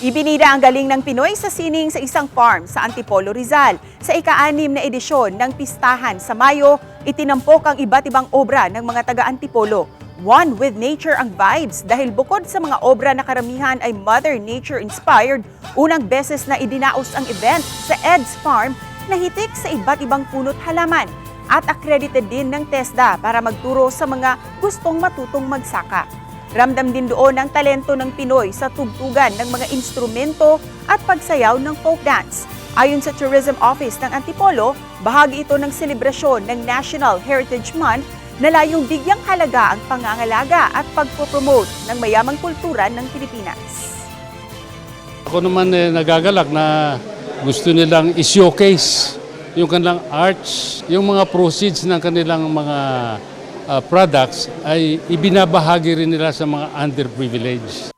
Ibinida ang galing ng Pinoy sa sining sa isang farm sa Antipolo, Rizal. Sa ika-6 na edisyon ng Pistahan sa Mayo, itinampok ang iba't ibang obra ng mga taga-Antipolo. One with nature ang vibes dahil bukod sa mga obra na karamihan ay Mother Nature inspired, unang beses na idinaos ang event sa Ed's Farm na hitik sa iba't ibang puno't halaman at accredited din ng TESDA para magturo sa mga gustong matutong magsaka. Ramdam din doon ang talento ng Pinoy sa tugtugan ng mga instrumento at pagsayaw ng folk dance. Ayon sa Tourism Office ng Antipolo, bahagi ito ng selebrasyon ng National Heritage Month na layong bigyang halaga ang pangangalaga at pagpopromote ng mayamang kultura ng Pilipinas. Ako naman nagagalak na gusto nilang i-showcase yung kanilang arts, yung mga proceeds ng kanilang mga products ay ibinabahagi rin nila sa mga underprivileged.